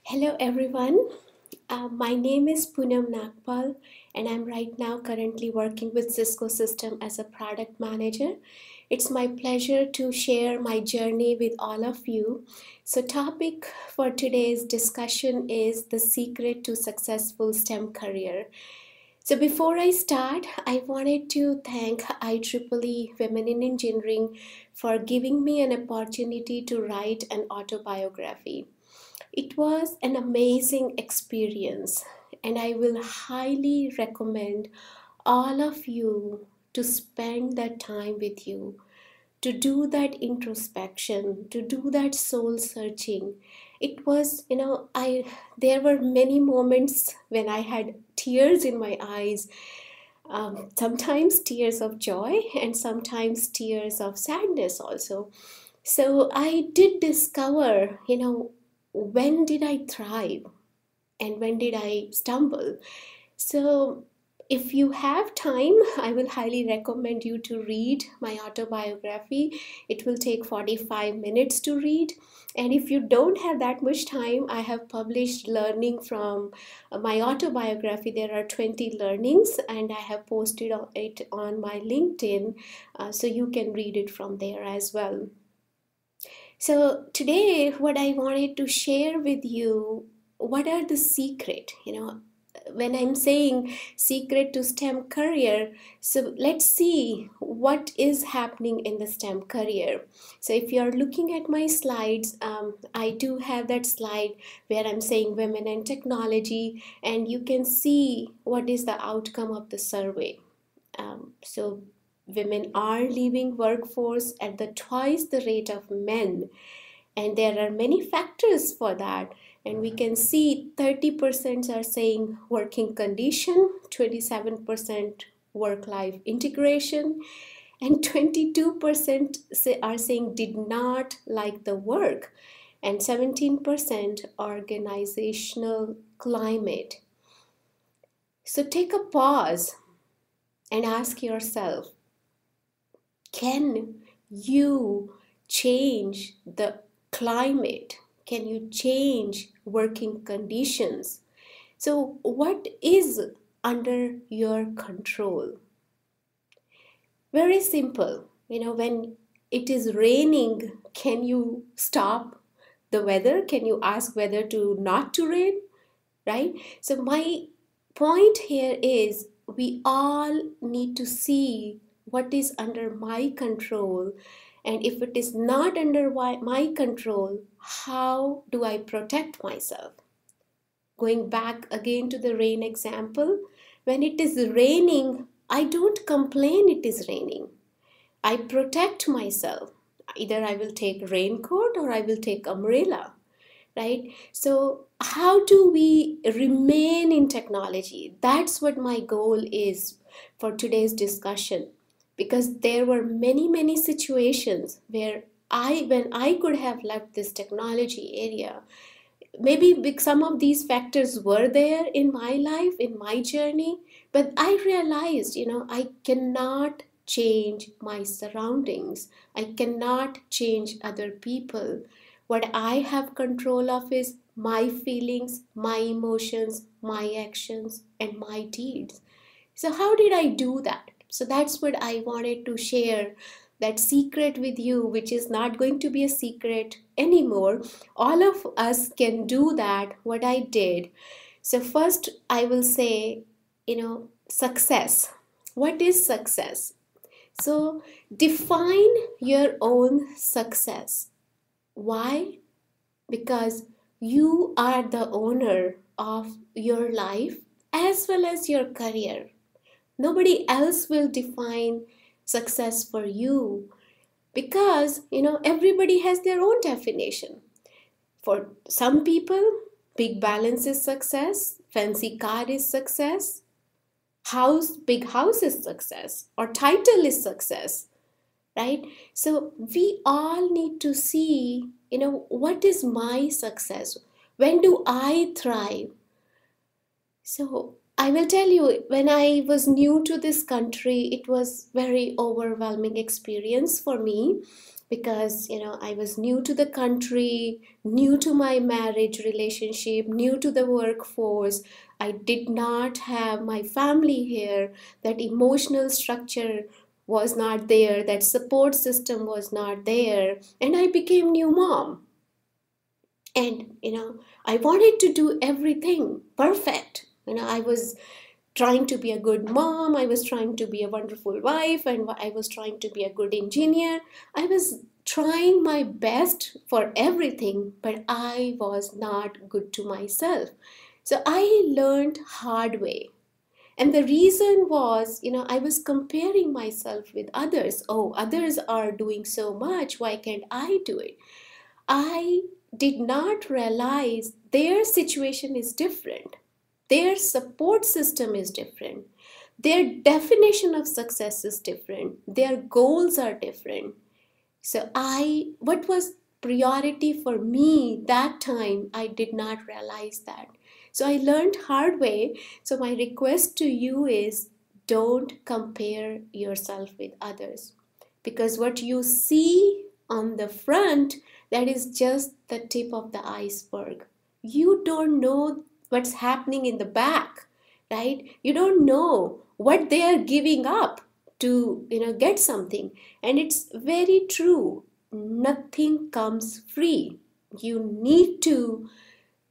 Hello everyone. My name is Punam Nagpal and I'm right now currently working with Cisco system as a product manager. It's my pleasure to share my journey with all of you. So topic for today's discussion is the secret to successful STEM career. So before I start, I wanted to thank IEEE Women in Engineering for giving me an opportunity to write an autobiography. It was an amazing experience, and I will highly recommend all of you to spend that time with you, to do that introspection, to do that soul searching. It was, there were many moments when I had tears in my eyes, sometimes tears of joy and sometimes tears of sadness also. So I did discover, when did I thrive and when did I stumble? So if you have time, I will highly recommend you to read my autobiography. It will take 45 minutes to read. And if you don't have that much time, I have published learning from my autobiography. There are 20 learnings and I have posted it on my LinkedIn, so you can read it from there as well. So today, what I wanted to share with you, what are the secret, when I'm saying secret to STEM career, so let's see what is happening in the STEM career. So if you're looking at my slides, I do have that slide where I'm saying women and technology, and you can see what is the outcome of the survey. So women are leaving workforce at the twice the rate of men, and there are many factors for that, and we can see 30% are saying working condition, 27% work-life integration, and 22% are saying did not like the work, and 17% organizational climate. So take a pause and ask yourself, can you change the climate? Can you change working conditions? So what is under your control? Very simple. When it is raining, can you stop the weather? Can you ask weather to not to rain? Right? So my point here is we all need to see what is under my control, and if it is not under my control, how do I protect myself? Going back again to the rain example, when it is raining, I don't complain it is raining. I protect myself. Either I will take raincoat or I will take umbrella, right? So how do we remain in technology? That's what my goal is for today's discussion, because there were many situations where when I could have left this technology area, maybe some of these factors were there in my life, in my journey, but I realized, I cannot change my surroundings. I cannot change other people. What I have control of is my feelings, my emotions, my actions, and my deeds. So how did I do that? So that's what I wanted to share, that secret with you, which is not going to be a secret anymore. All of us can do that, what I did. So first I will say, success. What is success? So define your own success. Why? Because you are the owner of your life as well as your career. Nobody else will define success for you, because everybody has their own definition. For some people, big balance is success, fancy car is success, big house is success, or title is success, right? So we all need to see, what is my success? When do I thrive? So I will tell you, when I was new to this country, it was very overwhelming experience for me. because I was new to the country, new to my marriage relationship, new to the workforce. I did not have my family here. That emotional structure was not there, that support system was not there, and I became new mom. And I wanted to do everything perfect. I was trying to be a good mom, I was trying to be a wonderful wife, and I was trying to be a good engineer. I was trying my best for everything, but I was not good to myself. So I learned hard way. And the reason was, I was comparing myself with others. Oh, others are doing so much, why can't I do it? I did not realize their situation is different. Their support system is different. Their definition of success is different. Their goals are different. So what was priority for me that time, I did not realize that. So I learned hard way. So my request to you is, don't compare yourself with others, because what you see on the front, that is just the tip of the iceberg. You don't know what's happening in the back, right? You don't know what they are giving up to get something. And it's very true, nothing comes free. You need to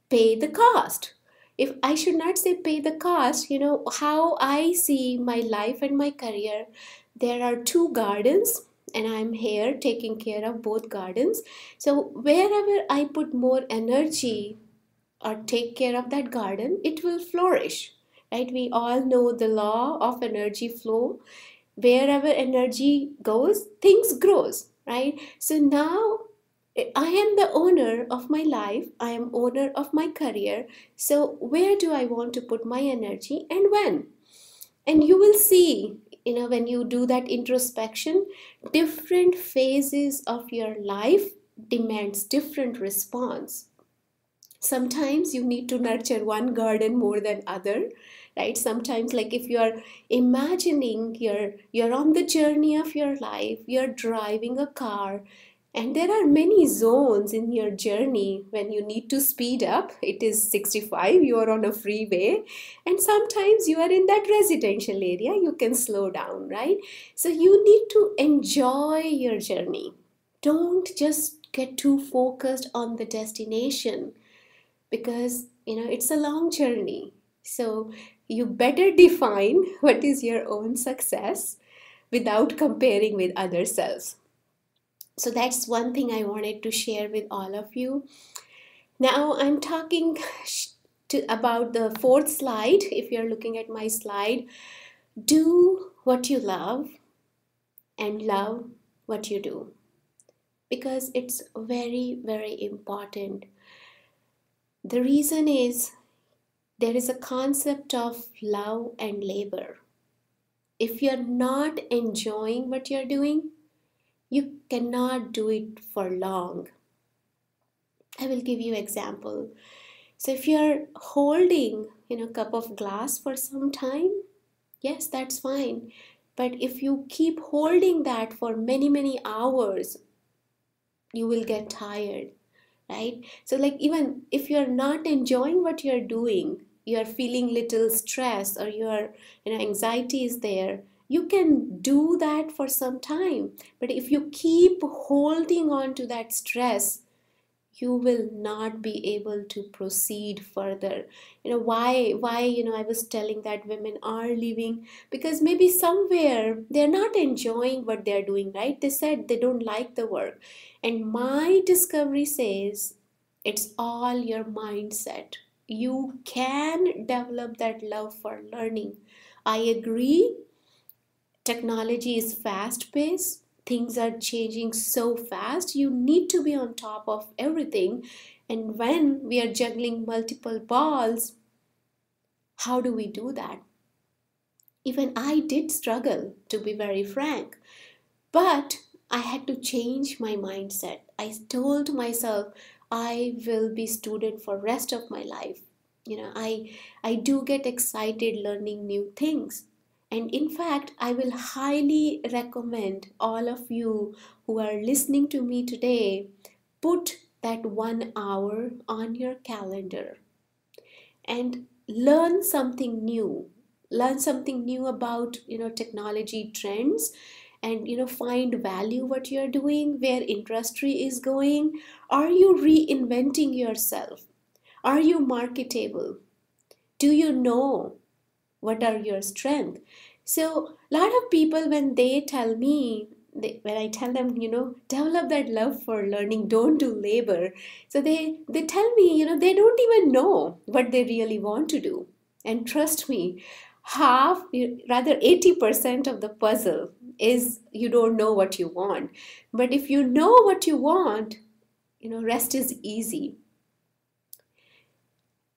pay the cost. If I should not say pay the cost, how I see my life and my career, there are two gardens, and I'm here taking care of both gardens. So wherever I put more energy or take care of that garden, it will flourish, right? We all know the law of energy flow. Wherever energy goes, things grows, right? So now I am the owner of my life, I am owner of my career. So where do I want to put my energy and when? And you will see, when you do that introspection, different phases of your life demands different response. Sometimes you need to nurture one garden more than other, right? Sometimes, like, if you are imagining you're on the journey of your life, you're driving a car, and there are many zones in your journey when you need to speed up. It is 65, you are on a freeway, and sometimes you are in that residential area, you can slow down, right? So you need to enjoy your journey. Don't just get too focused on the destination, because it's a long journey. So you better define what is your own success without comparing with other selves. So that's one thing I wanted to share with all of you. Now I'm talking about the fourth slide. If you're looking at my slide, do what you love and love what you do, because it's very, very important. The reason is, there is a concept of love and labor. If you're not enjoying what you're doing, you cannot do it for long. I will give you example. So if you're holding, cup of glass for some time, yes, that's fine. But if you keep holding that for many, many hours, you will get tired, right? So, like, even if you're not enjoying what you're doing, you're feeling little stress, or your anxiety is there, you can do that for some time. But if you keep holding on to that stress, you will not be able to proceed further. Why I was telling that women are leaving, because maybe somewhere they're not enjoying what they're doing, right? They said they don't like the work. And my discovery says, it's all your mindset. You can develop that love for learning. I agree, technology is fast paced, things are changing so fast, you need to be on top of everything. And when we are juggling multiple balls, how do we do that? Even I did struggle, to be very frank, but I had to change my mindset. I told myself, I will be student for rest of my life. I do get excited learning new things. And in fact, I will highly recommend all of you who are listening to me today, put that 1 hour on your calendar and learn something new. Learn something new about, technology trends, and find value what you're doing, where industry is going. Are you reinventing yourself? Are you marketable? Do you know what are your strengths? So a lot of people, when they tell me, when I tell them, develop that love for learning, don't do labor, so they tell me, they don't even know what they really want to do. And trust me, half, rather 80% of the puzzle is you don't know what you want. But if you know what you want, rest is easy.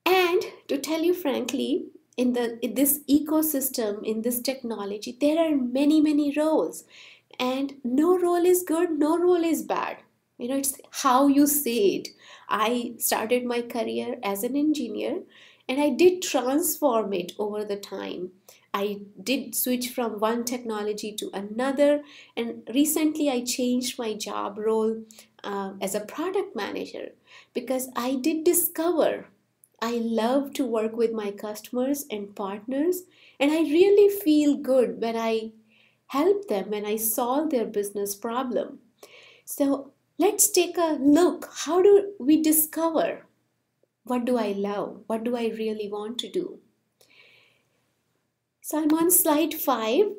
And to tell you frankly, in this ecosystem, in this technology, there are many roles, and no role is good, no role is bad. It's how you see it. I started my career as an engineer, and I did transform it over the time. I did switch from one technology to another, and recently I changed my job role as a product manager, because I did discover I love to work with my customers and partners, and I really feel good when I help them, when I solve their business problem. So let's take a look. How do we discover what do I love? What do I really want to do? So I'm on slide 5.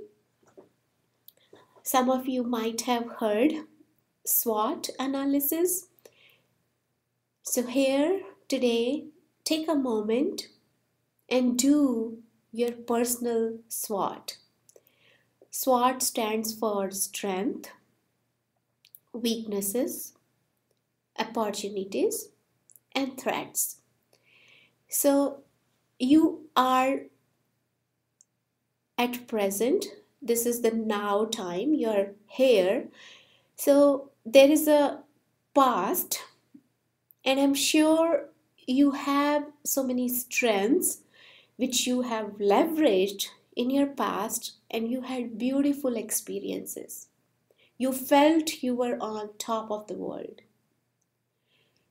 Some of you might have heard SWOT analysis. So here today, take a moment and do your personal SWOT. SWOT stands for strength, weaknesses, opportunities, and threats. So you are at present, this is the now time, you're here. So there is a past, and I'm sure you have so many strengths which you have leveraged in your past, and you had beautiful experiences. You felt you were on top of the world.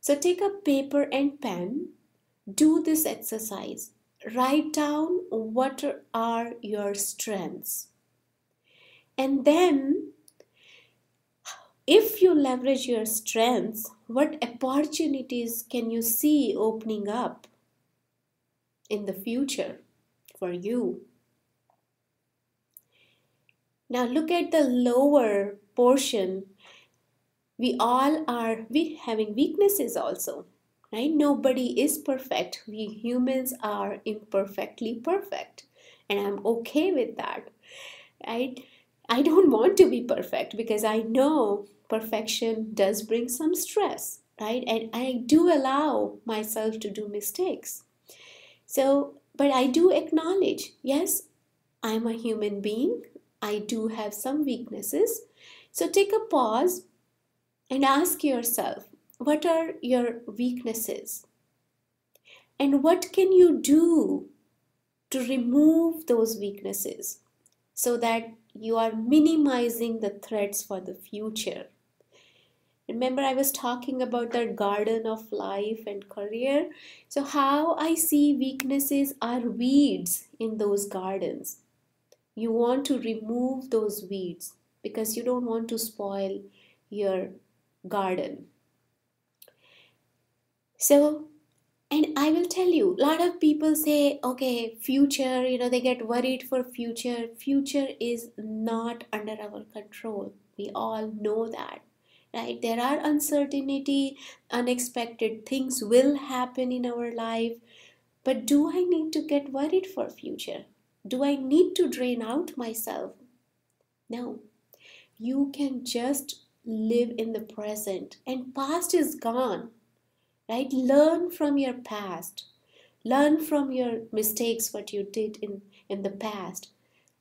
So take a paper and pen, do this exercise. Write down what are your strengths. And then, if you leverage your strengths, what opportunities can you see opening up in the future for you? Now look at the lower portion. We having weaknesses also, right? Nobody is perfect. We humans are imperfectly perfect, and I'm okay with that, right? I don't want to be perfect, because I know perfection does bring some stress, right? And I do allow myself to do mistakes. So, but I do acknowledge, yes, I'm a human being. I do have some weaknesses. So take a pause and ask yourself, what are your weaknesses? And what can you do to remove those weaknesses so that you are minimizing the threats for the future? Remember, I was talking about the garden of life and career. So how I see weaknesses are weeds in those gardens. You want to remove those weeds because you don't want to spoil your garden. So, and I will tell you, a lot of people say, okay, future, they get worried for future. Future is not under our control. We all know that, right? There are uncertainty, unexpected things will happen in our life. But do I need to get worried for future? Do I need to drain out myself? No. You can just live in the present, and past is gone, right? Learn from your past. Learn from your mistakes, what you did in the past.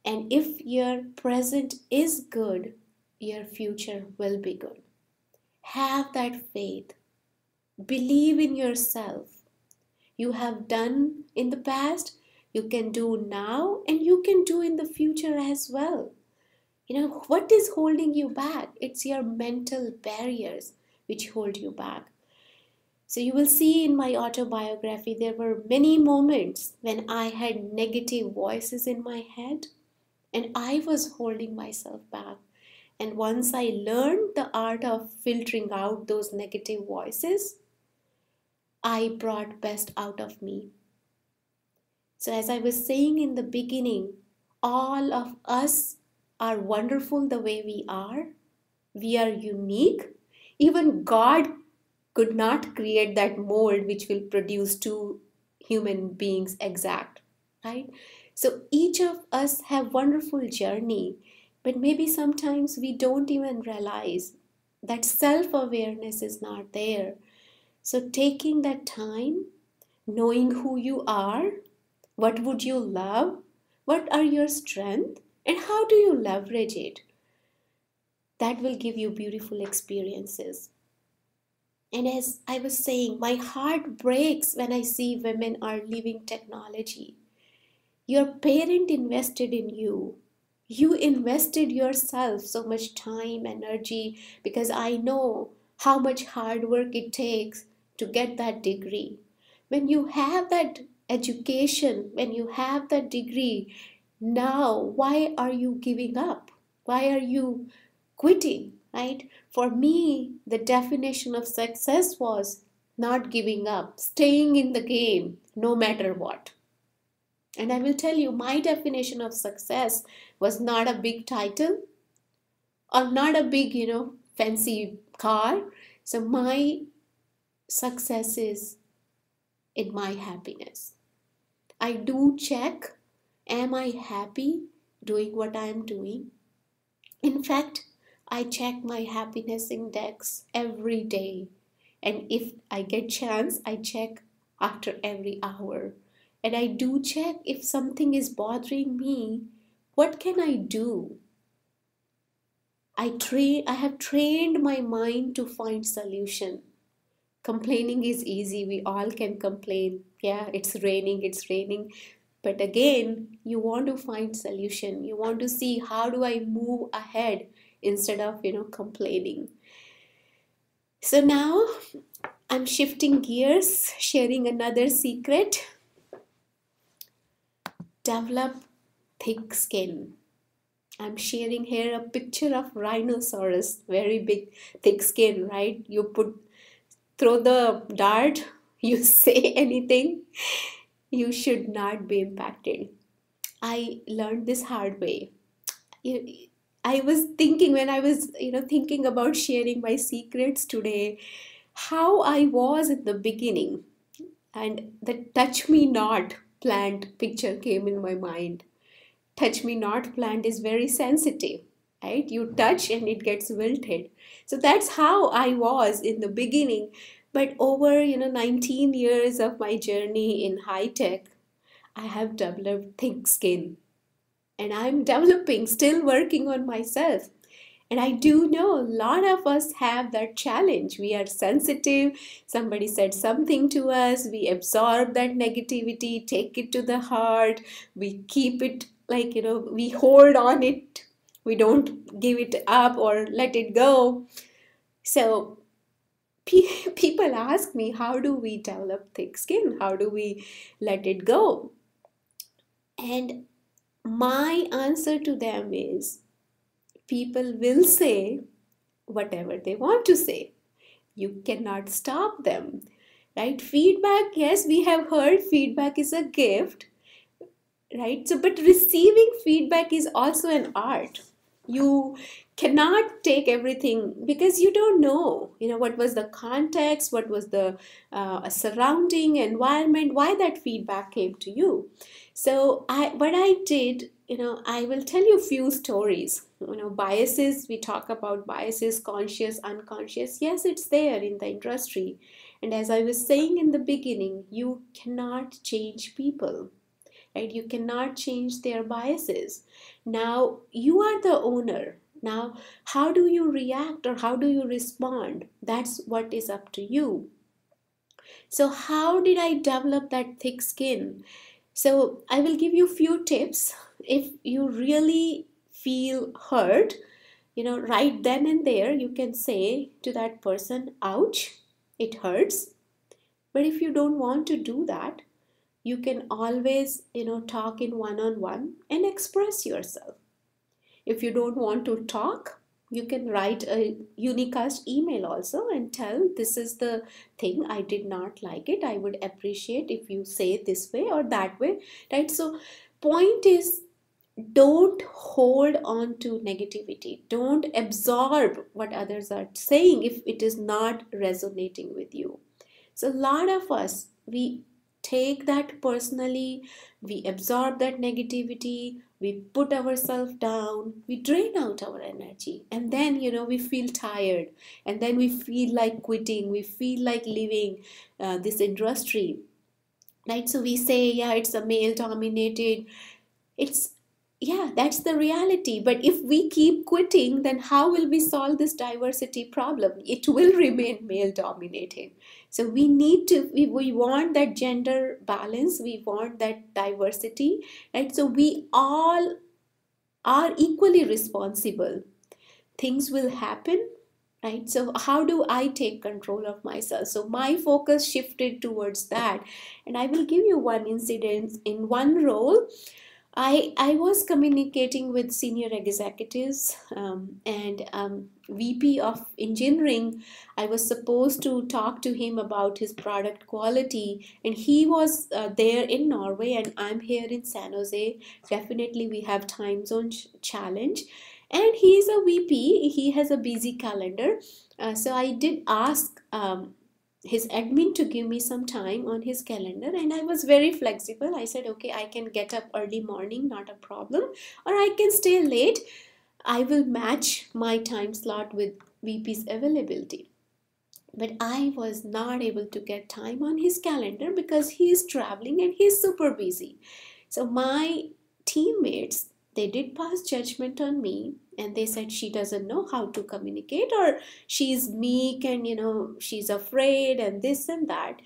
And if your present is good, your future will be good. Have that faith. Believe in yourself. You have done in the past, You can do now and you can do in the future as well. What is holding you back? It's your mental barriers which hold you back. So you will see in my autobiography, there were many moments when I had negative voices in my head and I was holding myself back. And once I learned the art of filtering out those negative voices, I brought best out of me. So as I was saying in the beginning, all of us are wonderful the way we are. We are unique. Even God could not create that mold which will produce two human beings exact, right? So each of us have wonderful journey, but maybe sometimes we don't even realize that self-awareness is not there. So taking that time, knowing who you are, what would you love, what are your strengths, and how do you leverage it, that will give you beautiful experiences. And as I was saying, my heart breaks when I see women are leaving technology. Your parent invested in you. You invested yourself so much time, energy, because I know how much hard work it takes to get that degree. When you have that education, when you have that degree, now why are you giving up? Why are you quitting, right? For me, the definition of success was not giving up, staying in the game no matter what. And I will tell you, my definition of success was not a big title or not a big, fancy car. So my success is in my happiness. I do check, am I happy doing what I am doing? In fact, I check my happiness index every day. And if I get chance, I check after every hour. And I do check if something is bothering me, what can I do? I have trained my mind to find solution. Complaining is easy. We all can complain. Yeah, it's raining, it's raining. But again, you want to find solution. You want to see how do I move ahead instead of, complaining. So now I'm shifting gears, sharing another secret. Develop thick skin. I'm sharing here a picture of rhinoceros, very big, thick skin, right? Throw the dart, you say anything, you should not be impacted. I learned this hard way. I was thinking when I was, thinking about sharing my secrets today, how I was in the beginning, and the touch me not plant picture came in my mind. Touch me not plant is very sensitive, right? You touch and it gets wilted. So that's how I was in the beginning. But over 19 years of my journey in high tech, I have developed thick skin, and I'm developing, still working on myself. And I do know a lot of us have that challenge. We are sensitive. Somebody said something to us. We absorb that negativity, take it to the heart. We keep it like, we hold on it. We don't give it up or let it go. So people ask me, how do we develop thick skin? How do we let it go? And my answer to them is, people will say whatever they want to say. You cannot stop them, right? Feedback, yes, we have heard feedback is a gift, right? So, but receiving feedback is also an art. You cannot take everything because you don't know, what was the context, what was the surrounding environment, why that feedback came to you. So what I did, I will tell you a few stories. Biases, we talk about biases, conscious, unconscious. Yes, it's there in the industry. And as I was saying in the beginning, you cannot change people, right? You cannot change their biases. Now you are the owner. Now, how do you react or how do you respond? That's what is up to you. So how did I develop that thick skin? So I will give you few tips. If you really feel hurt, right then and there, you can say to that person, ouch, it hurts. But if you don't want to do that, you can always, talk in one-on-one and express yourself. If you don't want to talk, you can write a unicast email also and tell, this is the thing, I did not like it, I would appreciate if you say it this way or that way, right? So point is, don't hold on to negativity, don't absorb what others are saying if it is not resonating with you. So a lot of us, we take that personally, we absorb that negativity, we put ourselves down, we drain out our energy, and then we feel tired, and then we feel like quitting, we feel like leaving this industry, right? So we say, yeah, it's a male dominated, it's, yeah, that's the reality. But if we keep quitting, then how will we solve this diversity problem? It will remain male dominated. So we need to, we want that gender balance, we want that diversity, right? So we all are equally responsible. Things will happen, right? So how do I take control of myself? So my focus shifted towards that. And I will give you one incident. In one role, I was communicating with senior executives, and VP of engineering. I was supposed to talk to him about his product quality, and he was there in Norway, and I'm here in San Jose. Definitely, we have time zone challenge, and he's a VP. He has a busy calendar, so I did ask. His admin to give me some time on his calendar, and I was very flexible. I said, okay, I can get up early morning, not a problem, or I can stay late. I will match my time slot with VP's availability. But I was not able to get time on his calendar because he is traveling and he's super busy. So my teammates, they did pass judgment on me, and they said she doesn't know how to communicate, or she's meek, and she's afraid, and this and that.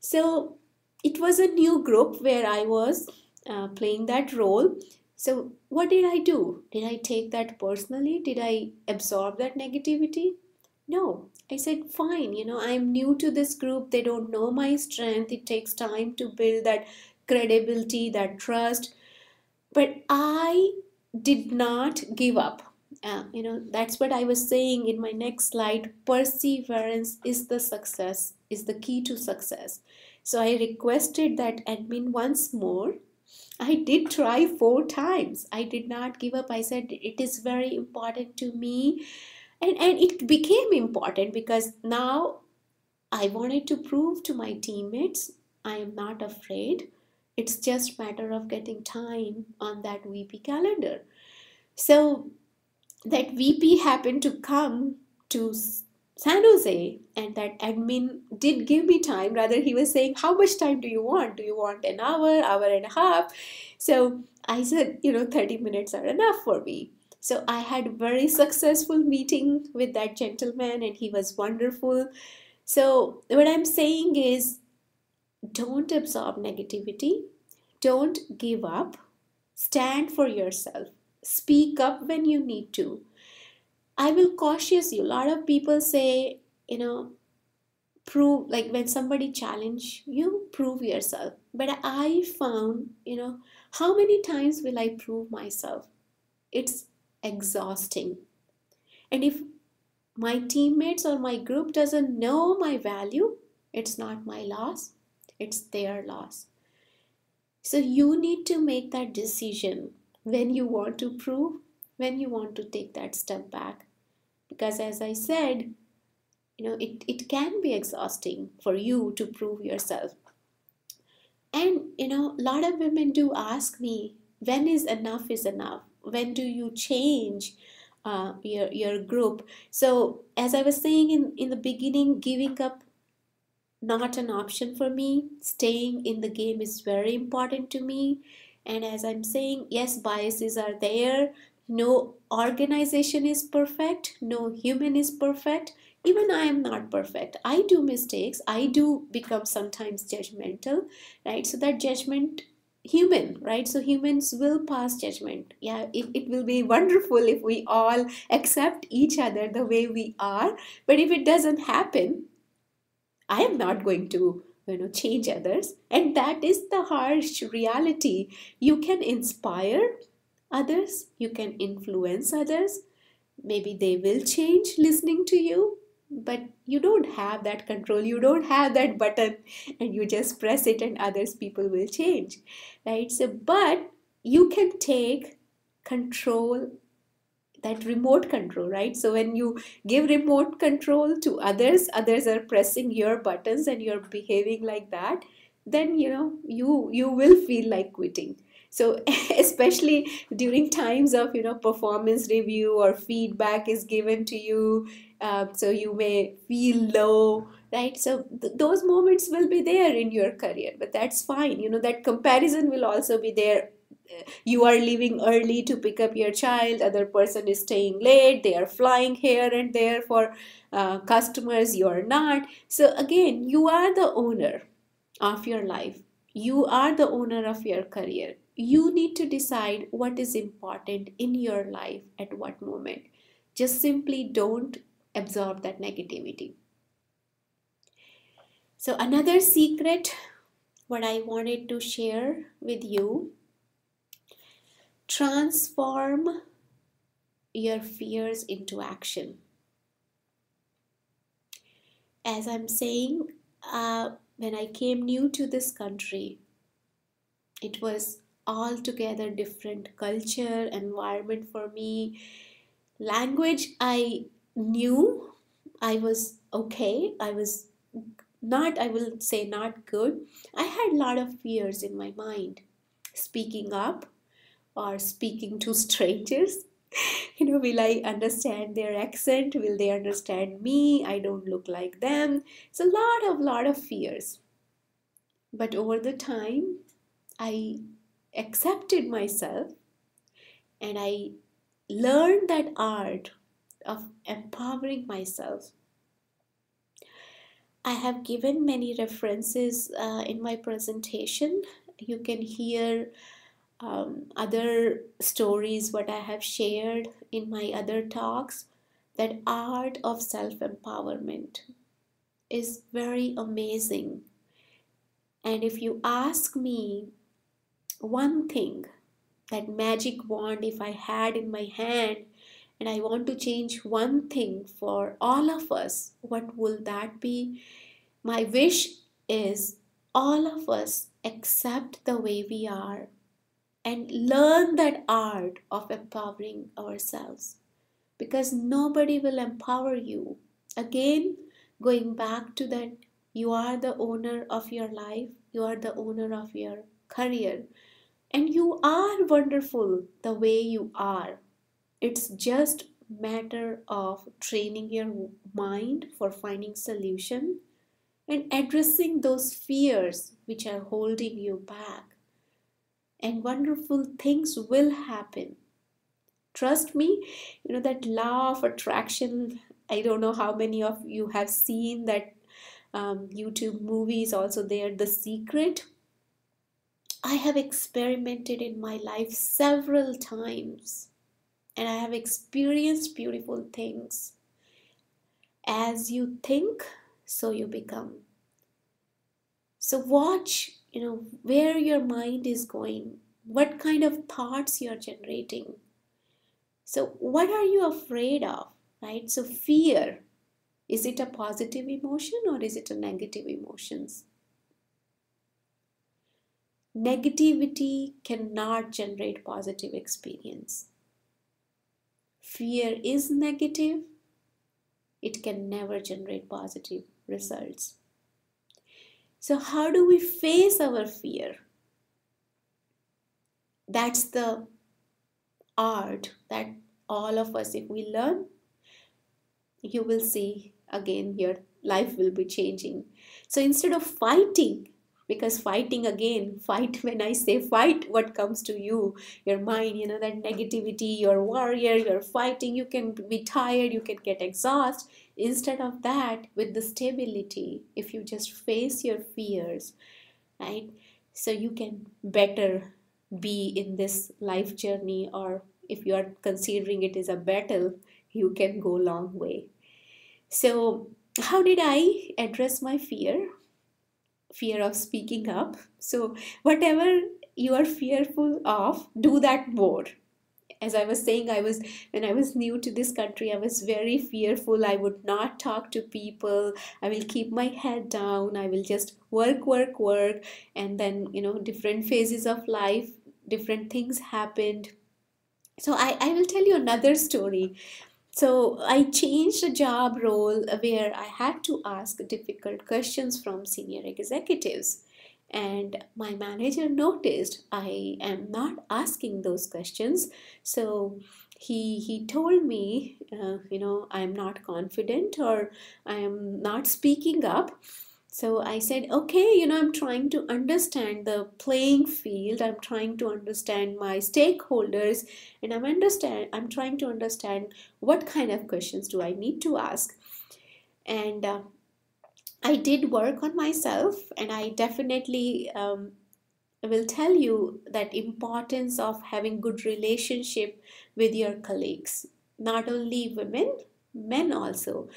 So it was a new group where I was playing that role. So what did I do? Did I take that personally? Did I absorb that negativity? No. I said, fine, I'm new to this group. They don't know my strength. It takes time to build that credibility, that trust. But I did not give up. That's what I was saying in my next slide. Perseverance is the success, is the key to success. So I requested that admin once more. I did try 4 times. I did not give up. I said, it is very important to me. And it became important because now I wanted to prove to my teammates I am not afraid. It's just matter of getting time on that VP calendar. So that VP happened to come to San Jose, and that admin did give me time. Rather, he was saying, how much time do you want? Do you want an hour, hour and a half? So I said, 30 minutes are enough for me. So I had a very successful meeting with that gentleman, and he was wonderful. So what I'm saying is, don't absorb negativity. Don't give up. Stand for yourself. Speak up when you need to. I will cautious you. A lot of people say, prove, like when somebody challenge you, prove yourself. But I found, how many times will I prove myself? It's exhausting. And if my teammates or my group doesn't know my value, it's not my loss, it's their loss. So you need to make that decision when you want to prove, when you want to take that step back. Because as I said, it can be exhausting for you to prove yourself. And a lot of women do ask me, when is enough is enough? When do you change your group? So as I was saying in the beginning, giving up not an option for me. Staying in the game is very important to me. And as I'm saying, yes, biases are there. No organization is perfect. No human is perfect. Even I am not perfect. I do mistakes. I do become sometimes judgmental, right? So that judgment human, right? So humans will pass judgment. Yeah, it will be wonderful if we all accept each other the way we are. But if it doesn't happen, I am not going to, change others. And that is the harsh reality. You can inspire others, you can influence others. Maybe they will change listening to you, but you don't have that control. You don't have that button and you just press it and others people will change, right? So, but you can take control, that remote control, right? So when you give remote control to others, others are pressing your buttons and you're behaving like that, then you will feel like quitting. So especially during times of performance review or feedback is given to you, so you may feel low, right? So those moments will be there in your career, but that's fine. That comparison will also be there. You are leaving early to pick up your child, other person is staying late, they are flying here and there for customers, you are not. So again, you are the owner of your life, you are the owner of your career. You need to decide what is important in your life at what moment. Just simply don't absorb that negativity. So another secret what I wanted to share with you: transform your fears into action. As I'm saying, when I came new to this country, it was altogether different culture, environment for me. Language I knew, I was okay. I was not, I will say not good. I had a lot of fears in my mind. Speaking up or speaking to strangers, will I understand their accent? Will they understand me? I don't look like them. It's a lot of fears. But over the time, I accepted myself and I learned that art of empowering myself. I have given many references in my presentation. You can hear other stories what I have shared in my other talks. That art of self-empowerment is very amazing. And if you ask me one thing, that magic wand if I had in my hand, and I want to change one thing for all of us, what will that be? My wish is all of us accept the way we are and learn that art of empowering ourselves, because nobody will empower you. Again, going back to that, you are the owner of your life, you are the owner of your career, and you are wonderful the way you are. It's just matter of training your mind for finding solution and addressing those fears which are holding you back, and wonderful things will happen. Trust me, that law of attraction. I don't know how many of you have seen that YouTube movies also there, The Secret. I have experimented in my life several times and I have experienced beautiful things. As you think, so you become. So watch, where your mind is going, what kind of thoughts you're generating. So what are you afraid of, right? So fear, is it a positive emotion or is it a negative emotions? Negativity cannot generate positive experience. Fear is negative. It can never generate positive results. So how do we face our fear? That's the art that all of us, if we learn, you will see again your life will be changing. So instead of fighting, because fighting, again, fight, when I say fight, what comes to you? Your mind, that negativity, your warrior, you're fighting, you can be tired, you can get exhausted. Instead of that, with the stability, if you just face your fears, right? so you can better be in this life journey, or if you are considering it as a battle, you can go long way. So how did I address my fear of speaking up? So whatever you are fearful of, do that more. As I was saying, when I was new to this country, I was very fearful. I would not talk to people. I will keep my head down. I will just work. And then, different phases of life, different things happened. So I will tell you another story. So I changed a job role where I had to ask difficult questions from senior executives. And my manager noticed I am not asking those questions. So he told me, I'm not confident, or I am not speaking up. So I said, okay, I'm trying to understand the playing field. I'm trying to understand my stakeholders, and I'm trying to understand what kind of questions do I need to ask. And I did work on myself, and I definitely will tell you that importance of having good relationship with your colleagues, not only women, men also,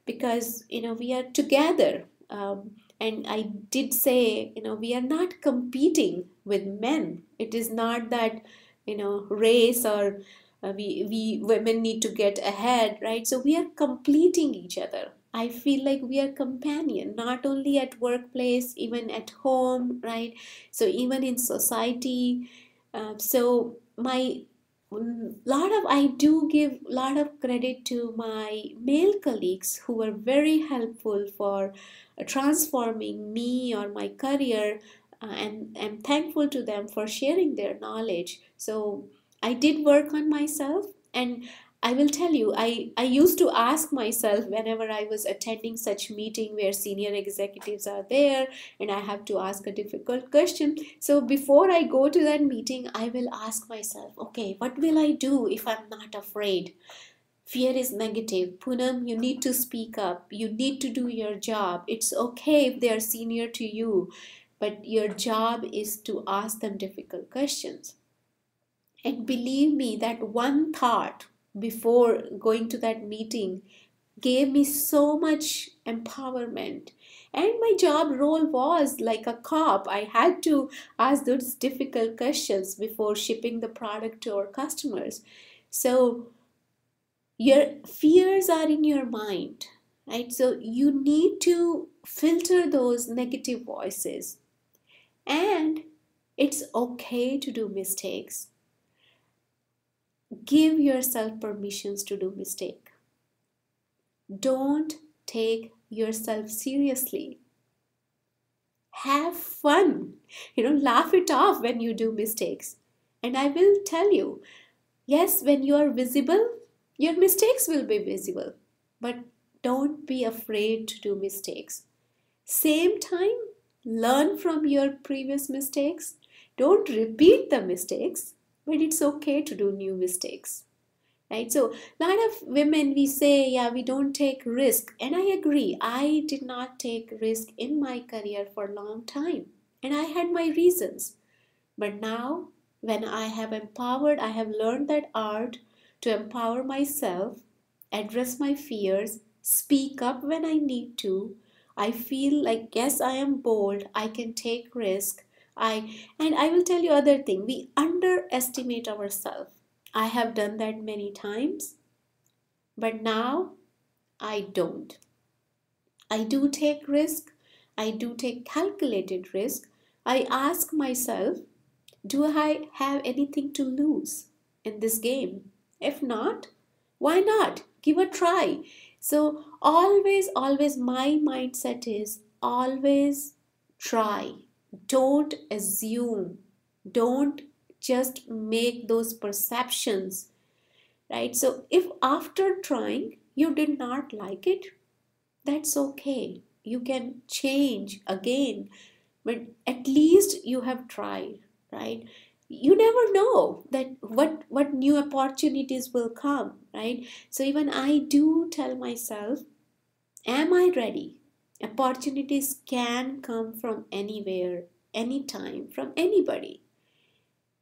because we are together. And I did say, we are not competing with men. It is not that race, or we women need to get ahead, right? So we are completing each other. I feel like we are companion, not only at workplace, even at home, right? So even in society. So my lot of I do give lot of credit to my male colleagues who were very helpful for transforming me or my career, and I'm thankful to them for sharing their knowledge. So I did work on myself, and I will tell you, I used to ask myself whenever I was attending such meeting where senior executives are there and I have to ask a difficult question. So before I go to that meeting, I will ask myself, okay, what will I do if I'm not afraid? Fear is negative. Punam, you need to speak up. You need to do your job. It's okay if they are senior to you, but your job is to ask them difficult questions. And believe me, that one thought before going to that meeting gave me so much empowerment. And my job role was like a cop. I had to ask those difficult questions before shipping the product to our customers. So your fears are in your mind, right? So you need to filter those negative voices. And it's okay to do mistakes. Give yourself permissions to do mistake. Don't take yourself seriously. Have fun. Laugh it off when you do mistakes. And I will tell you, yes, when you are visible, your mistakes will be visible. But don't be afraid to do mistakes. Same time, learn from your previous mistakes. Don't repeat the mistakes, but it's okay to do new mistakes. Right? So a lot of women, we say, yeah, we don't take risk. And I agree. I did not take risk in my career for a long time. And I had my reasons. But now, when I have empowered, I have learned that art to empower myself, address my fears, speak up when I need to. I feel like, yes, I am bold. I can take risk. And I will tell you other thing. We underestimate ourselves. I have done that many times, but now I don't. I do take risk. I do take calculated risk. I ask myself, do I have anything to lose in this game? If not, why not? Give a try. So always my mindset is always try. Don't assume. Don't just make those perceptions, right? So if after trying you did not like it, that's okay. You can change again, but at least you have tried, right? You never know that what new opportunities will come, right? So even I do tell myself, am I ready? Opportunities can come from anywhere. anytime from anybody.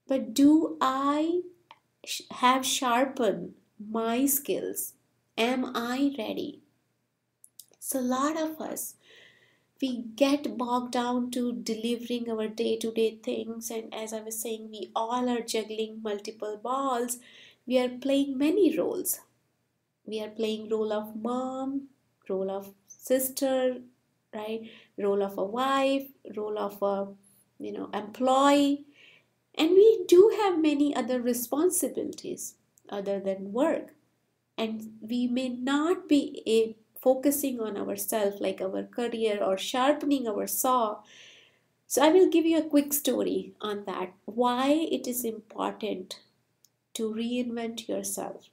But do I have sharpened my skills? Am I ready? So, a lot of us, we get bogged down to delivering our day-to-day things, and as I was saying, we all are juggling multiple balls. We are playing many roles. We are playing role of mom, role of sister, right? Role of a wife, role of a employee, and we do have many other responsibilities other than work, and we may not be focusing on ourselves like our career or sharpening our saw. So I will give you a quick story on that, why it is important to reinvent yourself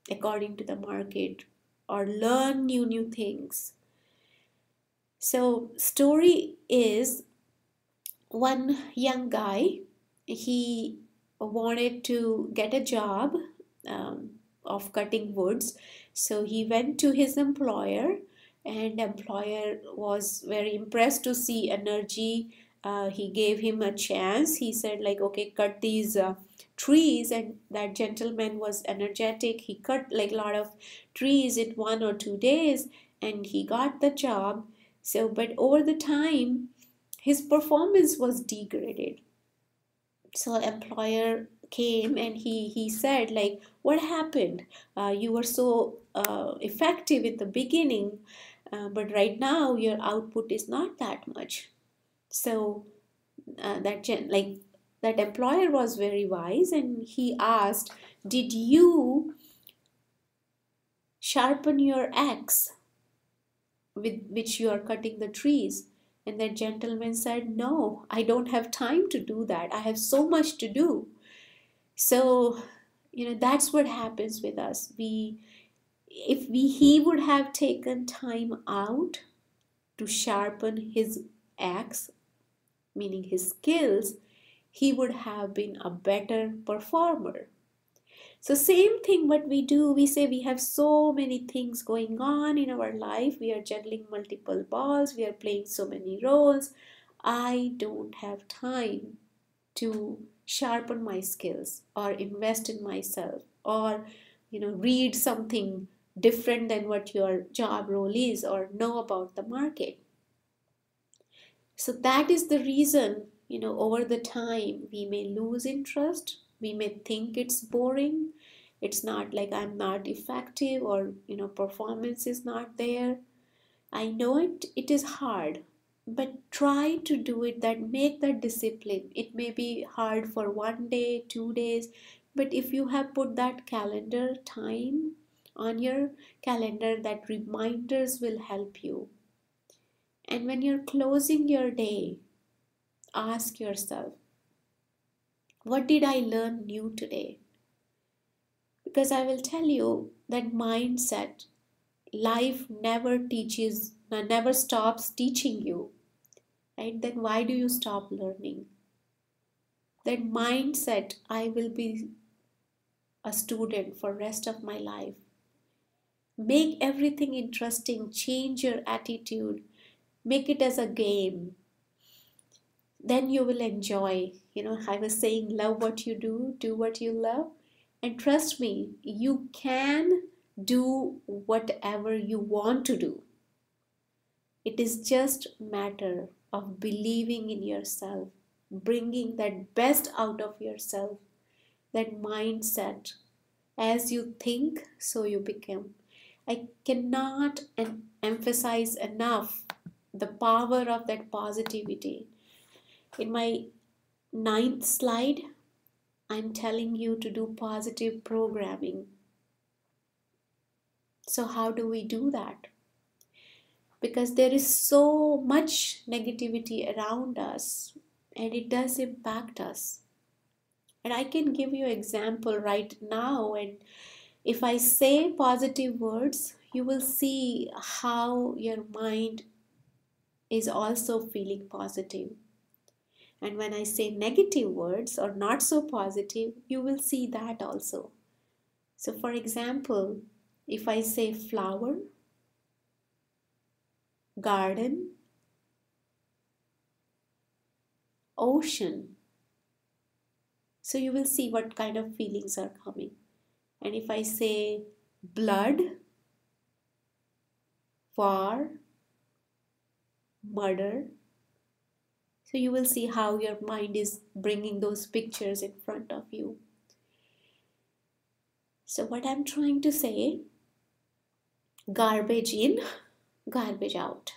according to the market or learn new things. So story is one young guy, he wanted to get a job um, of cutting woods. So he went to his employer, and employer was very impressed to see energy. He gave him a chance. He said like, okay, cut these trees, and that gentleman was energetic. He cut like a lot of trees in 1 or 2 days, and he got the job. So but over the time his performance was degraded. So employer came and he said like, what happened? You were so effective in the beginning, but right now your output is not that much. So that employer was very wise, and he asked, did you sharpen your axe with which you are cutting the trees? And that gentleman said, no, I don't have time to do that. I have so much to do. So, that's what happens with us. He would have taken time out to sharpen his axe, meaning his skills, he would have been a better performer. So same thing what we do, we say we have so many things going on in our life. We are juggling multiple balls. We are playing so many roles. I don't have time to sharpen my skills or invest in myself or, read something different than what your job role is or know about the market. So that is the reason, over the time we may lose interest. We may think it's boring. It's not like I'm not effective or, performance is not there. I know it is hard, but try to do it, that make that discipline. It may be hard for 1 day, 2 days, but if you have put that calendar time on your calendar, that reminders will help you. And when you're closing your day, ask yourself, what did I learn new today? Because I will tell you that mindset, life never stops teaching you, right? Then why do you stop learning? That mindset, I will be a student for rest of my life. Make everything interesting, change your attitude, make it as a game. Then you will enjoy. I was saying, love what you do what you love. And trust me, you can do whatever you want to do. It is just matter of believing in yourself, bringing that best out of yourself, that mindset. As you think, so you become. I cannot emphasize enough the power of that positivity. In my 9th slide, I'm telling you to do positive programming. So how do we do that? Because there is so much negativity around us, and it does impact us. And I can give you an example right now, and if I say positive words, you will see how your mind is also feeling positive. And when I say negative words or not so positive, you will see that also. So for example, if I say flower, garden, ocean. So you will see what kind of feelings are coming. And if I say blood, war, murder, so you will see how your mind is bringing those pictures in front of you. So what I'm trying to say, garbage in, garbage out.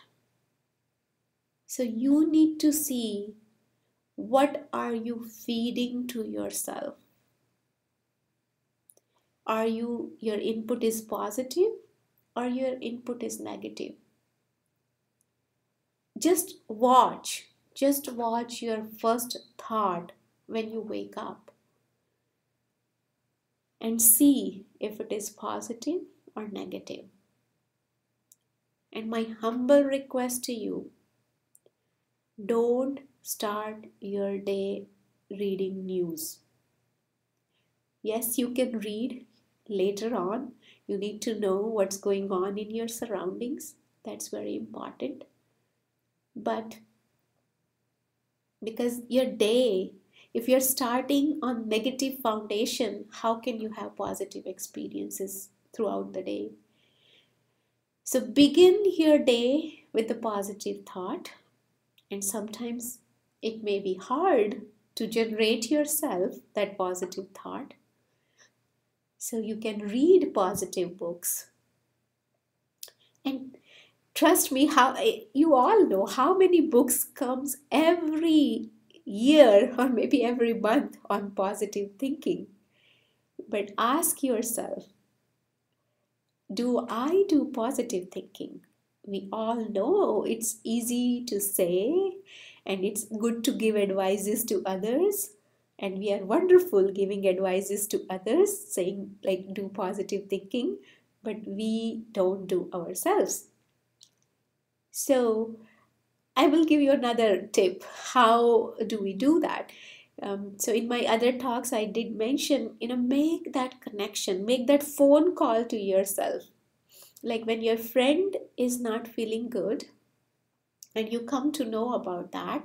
So you need to see, what are you feeding to yourself? Your input is positive or your input is negative? Just watch your first thought when you wake up and see if it is positive or negative. And my humble request to you, don't start your day reading news. Yes, you can read later on. You need to know what's going on in your surroundings. That's very important. But because your day, if you're starting on negative foundation, how can you have positive experiences throughout the day? So begin your day with a positive thought, and sometimes it may be hard to generate yourself that positive thought. So you can read positive books. And trust me, how you all know how many books comes every year or maybe every month on positive thinking. But ask yourself, do I do positive thinking? We all know it's easy to say and it's good to give advices to others, and we are wonderful giving advices to others, saying like do positive thinking, but we don't do ourselves. So I will give you another tip. How do we do that? So in my other talks, I did mention, make that connection, make that phone call to yourself. Like when your friend is not feeling good and you come to know about that,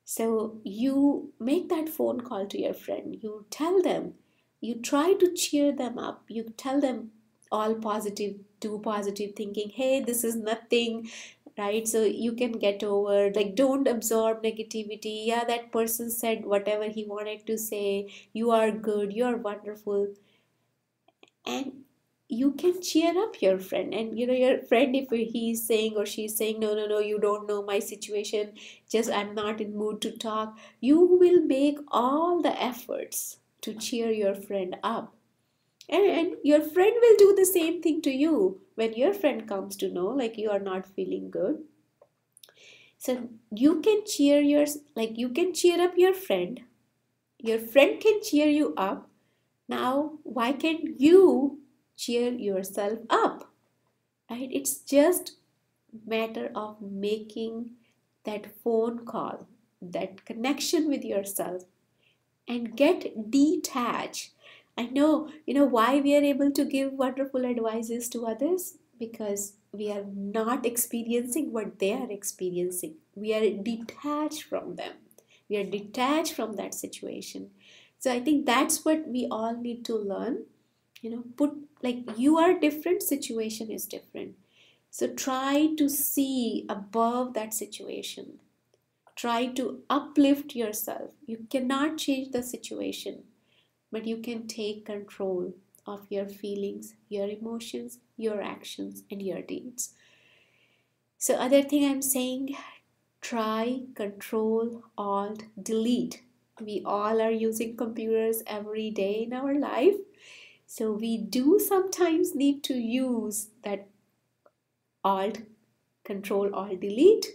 so you make that phone call to your friend. You tell them, you try to cheer them up. You tell them all positive, do positive thinking. Hey, this is nothing, right? So you can get over, like, don't absorb negativity. Yeah, that person said whatever he wanted to say. You are good, you are wonderful. And you can cheer up your friend. And your friend, if he's saying or she's saying, no, you don't know my situation, just I'm not in mood to talk, you will make all the efforts to cheer your friend up. And your friend will do the same thing to you when your friend comes to know like you are not feeling good. So you can you can cheer up your friend can cheer you up. Now why can't you cheer yourself up, right? It's just matter of making that phone call, that connection with yourself, and get detached. I know, why we are able to give wonderful advices to others, because we are not experiencing what they are experiencing. We are detached from them. We are detached from that situation. So I think that's what we all need to learn. Put, like, you are different, situation is different. So try to see above that situation. Try to uplift yourself. You cannot change the situation, but you can take control of your feelings, your emotions, your actions, and your deeds. So other thing I'm saying, try Control Alt Delete. We all are using computers every day in our life. So we do sometimes need to use that Control Alt Delete,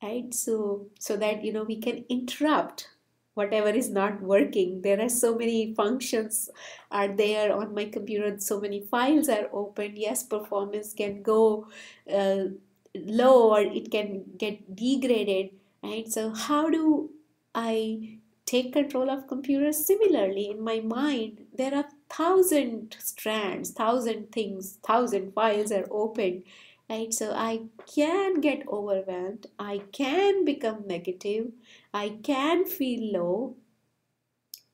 right? So that we can interrupt whatever is not working. There are so many functions are there on my computer, so many files are open. Yes, performance can go low or it can get degraded, right? So how do I take control of computers? Similarly, in my mind there are 1,000 strands, 1,000 things, 1,000 files are open, right? So I can get overwhelmed, I can become negative, I can feel low,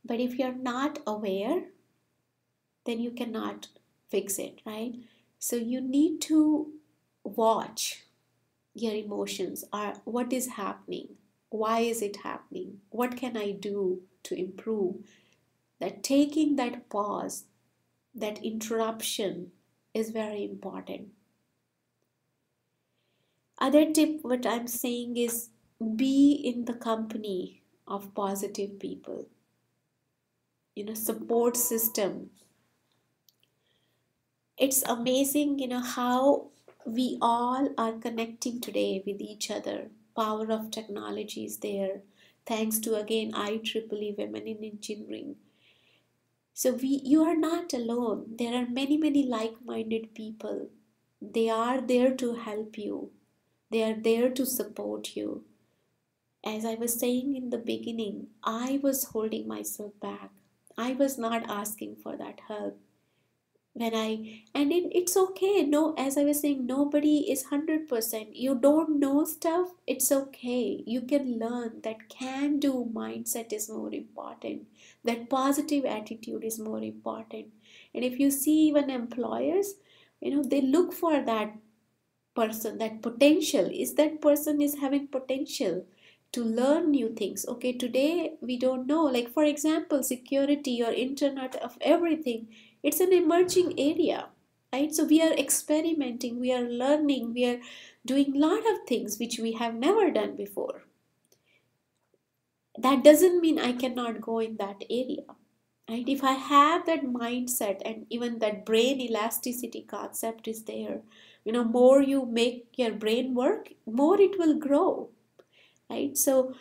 but if you're not aware, then you cannot fix it, right? So you need to watch your emotions. Are what is happening, why is it happening, what can I do to improve. That taking that pause, that interruption is very important. Other tip what I'm saying is be in the company of positive people, support system. It's amazing, how we all are connecting today with each other. Power of technology is there. Thanks to again IEEE Women in Engineering. So you are not alone. There are many like-minded people. They are there to help you. They are there to support you. As I was saying in the beginning, I was holding myself back. I was not asking for that help. It's okay. No, as I was saying, nobody is 100%. You don't know stuff, it's okay. You can learn. That can do mindset is more important. That positive attitude is more important. And if you see even employers, they look for that person, that potential. Is that person is having potential to learn new things. Okay, today we don't know, like for example security or internet of everything, it's an emerging area, right? So we are experimenting, we are learning, we are doing a lot of things which we have never done before. That doesn't mean I cannot go in that area, right? If I have that mindset and even that brain elasticity concept is there, more you make your brain work, more it will grow, right? So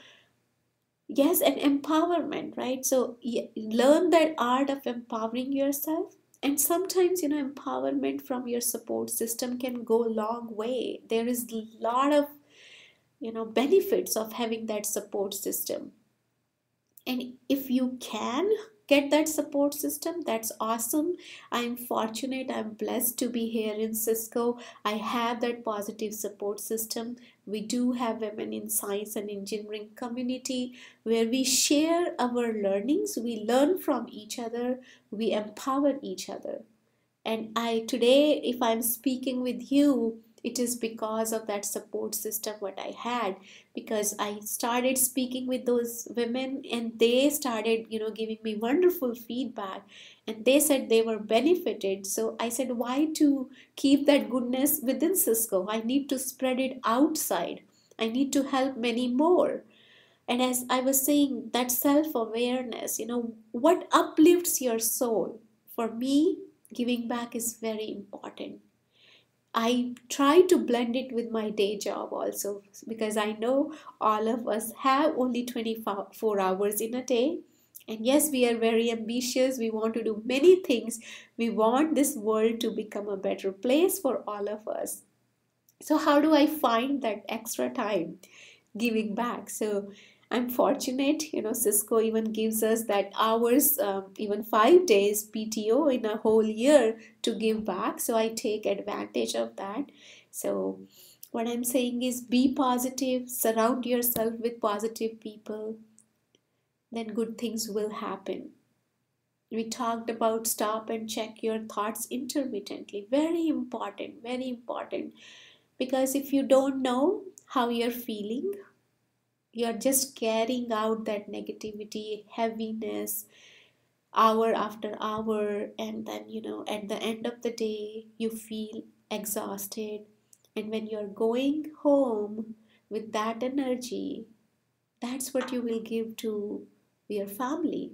yes, and empowerment, right? So learn that art of empowering yourself. And sometimes, empowerment from your support system can go a long way. There is a lot of, benefits of having that support system. And if you can get that support system, that's awesome. I'm fortunate, I'm blessed to be here in Cisco. I have that positive support system. We do have women in science and engineering community where we share our learnings, we learn from each other, we empower each other. And today, if I'm speaking with you, it is because of that support system what I had, because I started speaking with those women and they started, giving me wonderful feedback, and they said they were benefited. So I said, why to keep that goodness within Cisco? I need to spread it outside. I need to help many more. And as I was saying, that self-awareness, what uplifts your soul? For me, giving back is very important. I try to blend it with my day job also, because I know all of us have only 24 hours in a day. And yes, we are very ambitious. We want to do many things. We want this world to become a better place for all of us. So how do I find that extra time giving back? So I'm fortunate, Cisco even gives us that hours, even 5 days PTO in a whole year to give back. So I take advantage of that. So what I'm saying is be positive, surround yourself with positive people, then good things will happen. We talked about stop and check your thoughts intermittently. Very important, very important. Because if you don't know how you're feeling, you're just carrying out that negativity, heaviness, hour after hour, and then, at the end of the day, you feel exhausted. And when you're going home with that energy, that's what you will give to your family.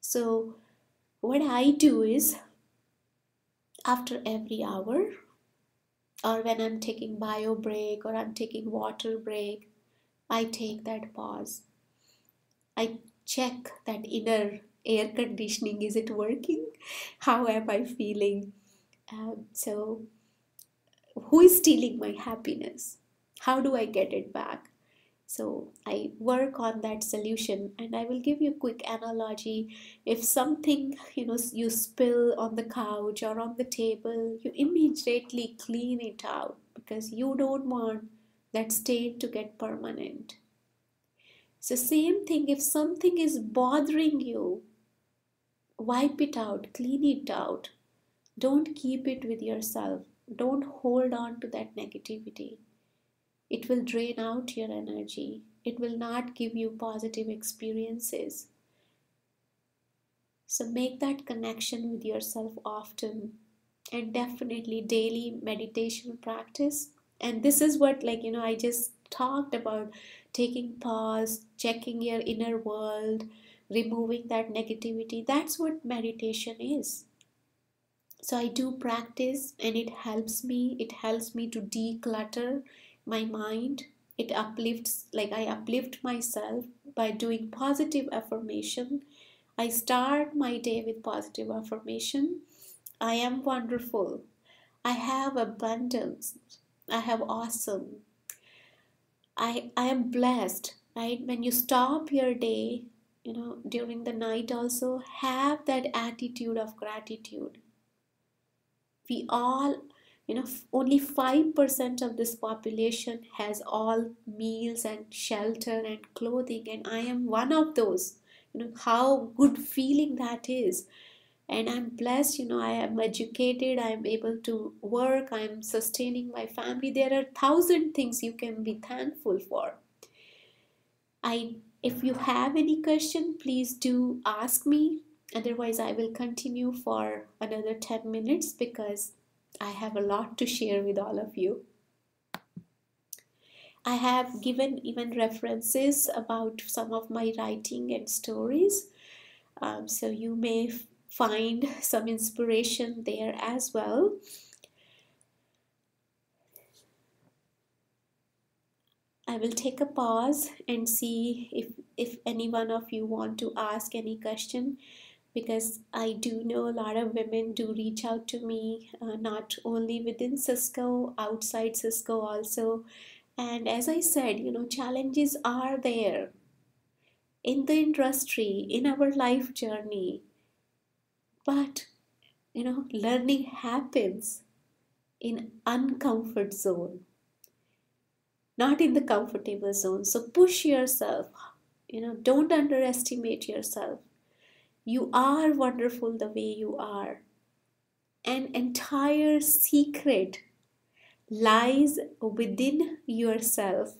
So, what I do is after every hour, or when I'm taking bio break or I'm taking water break, I take that pause. I check that inner air conditioning. Is it working? How am I feeling? So, who is stealing my happiness? How do I get it back? So I work on that solution, and I will give you a quick analogy. If something, you spill on the couch or on the table, you immediately clean it out because you don't want that stain to get permanent. So same thing, if something is bothering you, wipe it out, clean it out. Don't keep it with yourself. Don't hold on to that negativity. It will drain out your energy. It will not give you positive experiences. So make that connection with yourself often, and definitely daily meditation practice. And this is what, I just talked about: taking pause, checking your inner world, removing that negativity. That's what meditation is. So I do practice, and it helps me to declutter my mind. It uplifts, I uplift myself by doing positive affirmation. I start my day with positive affirmation. I am wonderful. I have abundance. I have awesome. I am blessed, right? When you stop your day, during the night also, have that attitude of gratitude. We all, only 5% of this population has all meals and shelter and clothing, and I am one of those. How good feeling that is. And I'm blessed, I am educated, I'm able to work, I'm sustaining my family. There are 1,000 things you can be thankful for. If you have any question, please do ask me. Otherwise, I will continue for another 10 minutes because I have a lot to share with all of you. I have given even references about some of my writing and stories. So you may find some inspiration there as well. I will take a pause and see if any one of you want to ask any question, because I do know a lot of women do reach out to me, not only within Cisco, outside Cisco also. And as I said, challenges are there in the industry, in our life journey. But, learning happens in uncomfort zone, not in the comfortable zone. So push yourself, don't underestimate yourself. You are wonderful the way you are. An entire secret lies within yourself.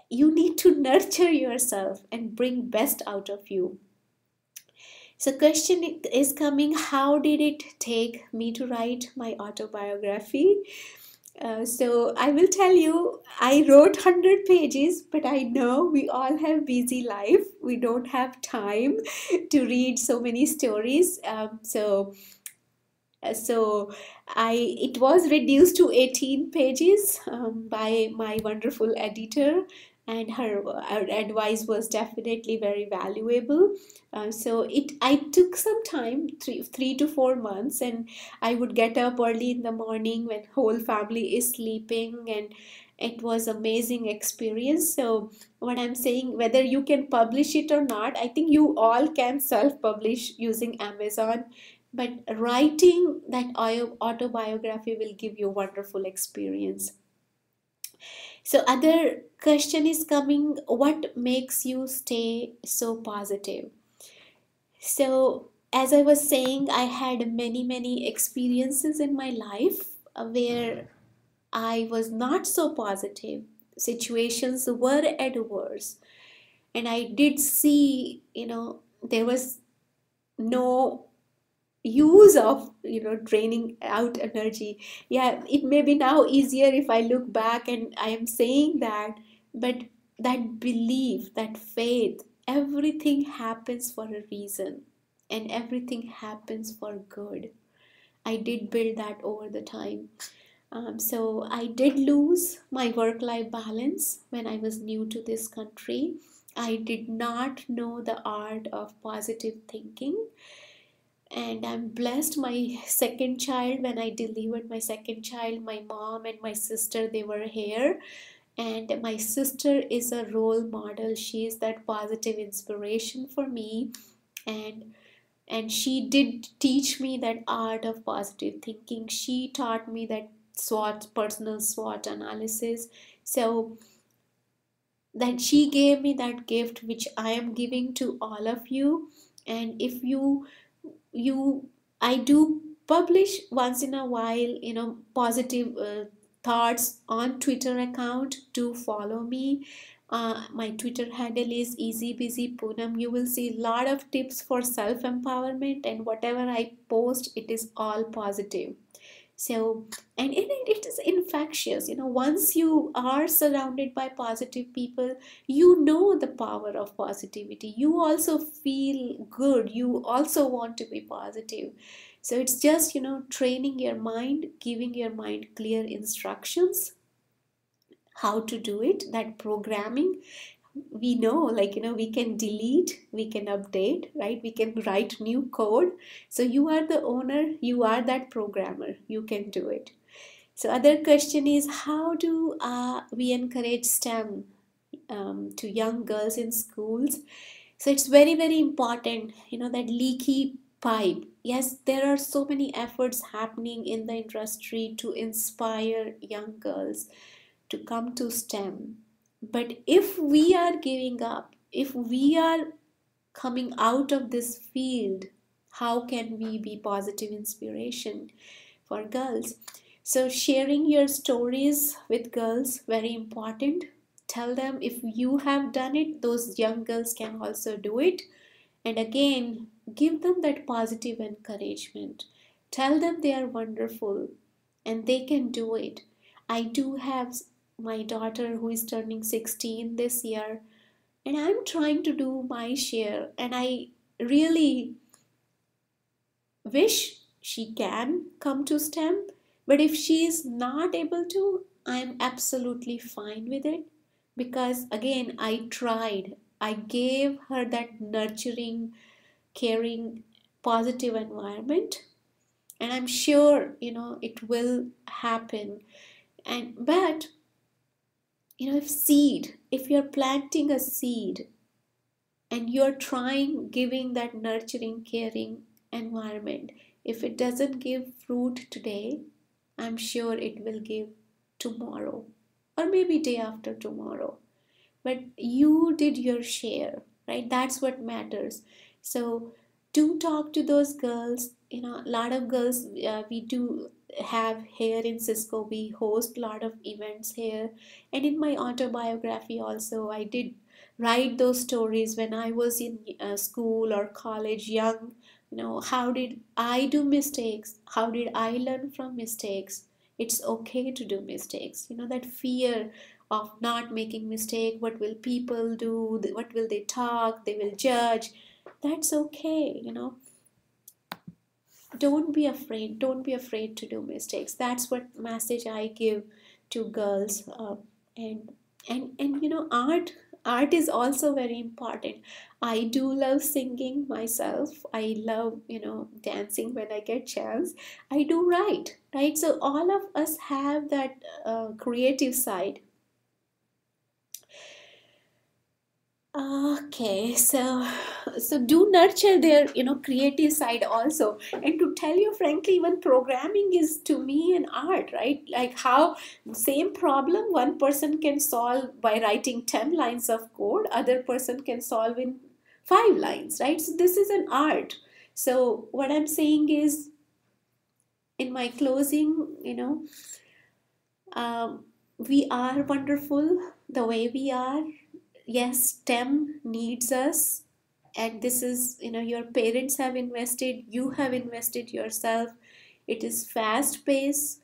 You need to nurture yourself and bring best out of you. So question is coming: how did it take me to write my autobiography? So I will tell you, I wrote 100 pages, but I know we all have busy life. We don't have time to read so many stories. So it was reduced to 18 pages by my wonderful editor, and her advice was definitely very valuable. So I took some time, 3 to 4 months, and I would get up early in the morning when whole family is sleeping, and it was amazing experience. So what I'm saying, whether you can publish it or not, I think you all can self-publish using Amazon. But writing that autobiography will give you a wonderful experience. So other question is coming: what makes you stay so positive? So as I was saying, I had many experiences in my life where I was not so positive. Situations were adverse, and I did see, there was no use of, draining out energy. Yeah, it may be now easier if I look back and I am saying that, but that belief, that faith, everything happens for a reason, and everything happens for good. I did build that over the time. So I did lose my work-life balance when I was new to this country. I did not know the art of positive thinking. And I'm blessed. My second child, when I delivered my second child, my mom and my sister, they were here, And my sister is a role model. She is that positive inspiration for me. And she did teach me that art of positive thinking. She taught me that personal SWOT analysis. So that she gave me that gift which I am giving to all of you. And if you I do publish once in a while, positive thoughts on Twitter account. Do follow me. My Twitter handle is easy busy Punam. You will see a lot of tips for self empowerment, and whatever I post, it is all positive. So, and it is infectious. Once you are surrounded by positive people, you know the power of positivity. You also feel good. You also want to be positive. So it's just, training your mind, giving your mind clear instructions how to do it, that programming. We know, we can delete, we can update, right? We can write new code. So you are the owner, you are that programmer, you can do it. So other question is, how do we encourage STEM to young girls in schools? So it's very, very important, that leaky pipe. Yes, there are so many efforts happening in the industry to inspire young girls to come to STEM. But if we are giving up, if we are coming out of this field, how can we be positive inspiration for girls? So sharing your stories with girls, very important. Tell them if you have done it, those young girls can also do it. And again, give them that positive encouragement. Tell them they are wonderful and they can do it. I do have my daughter who is turning 16 this year, and I'm trying to do my share, and I really wish she can come to STEM. But if she is not able to, I'm absolutely fine with it, because again, I tried. I gave her that nurturing, caring, positive environment, and I'm sure it will happen. And but if you're planting a seed and you're trying giving that nurturing, caring environment, if it doesn't give fruit today, I'm sure it will give tomorrow, or maybe day after tomorrow. But you did your share, right? That's what matters. So do talk to those girls. A lot of girls, we do have here in Cisco, we host a lot of events here. And in my autobiography also, I did write those stories when I was in school or college, young. How did I do mistakes? How did I learn from mistakes? It's okay to do mistakes. That fear of not making mistake, what will people do, what will they talk, they will judge. That's okay. Don't be afraid to do mistakes. That's what message I give to girls. And art is also very important. I do love singing myself. I love dancing when I get chance. I do write, right? So all of us have that creative side. Okay, so do nurture their creative side also. And to tell you frankly, even programming is to me an art, right? Like how same problem one person can solve by writing 10 lines of code, other person can solve in 5 lines, right? So this is an art. So what I'm saying is, in my closing, we are wonderful the way we are. Yes, STEM needs us, and this is, your parents have invested, you have invested yourself. It is fast paced.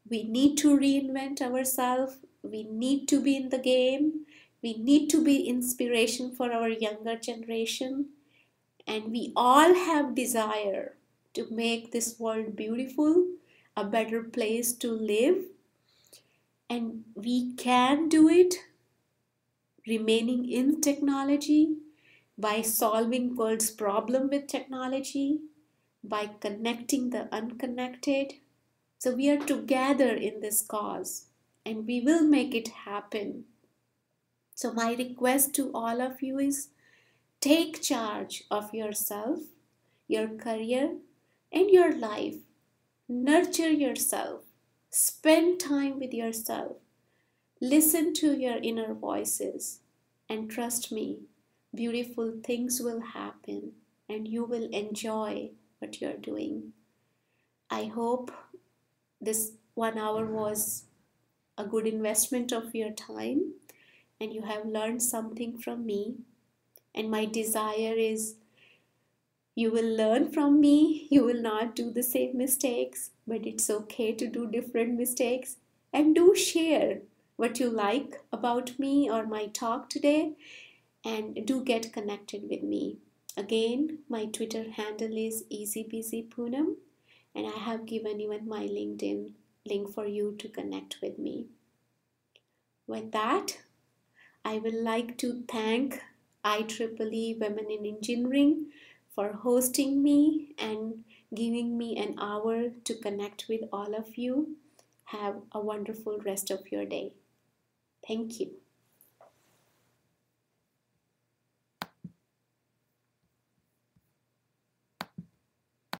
We need to reinvent ourselves. We need to be in the game. We need to be inspiration for our younger generation, and we all have desire to make this world beautiful, a better place to live, and we can do it remaining in technology, by solving world's problem with technology, by connecting the unconnected. So we are together in this cause. and we will make it happen. So my request to all of you is take charge of yourself, your career, and your life. Nurture yourself. Spend time with yourself. Listen to your inner voices. And trust me, beautiful things will happen and you will enjoy what you're doing. I hope this 1 hour was a good investment of your time and you have learned something from me. And my desire is you will learn from me, you will not do the same mistakes, but it's okay to do different mistakes. And do share what you like about me or my talk today, and do get connected with me. Again, my Twitter handle is easypeasypoonam, and I have given even my LinkedIn link for you to connect with me. With that, I would like to thank IEEE Women in Engineering for hosting me and giving me an hour to connect with all of you. Have a wonderful rest of your day. Thank you.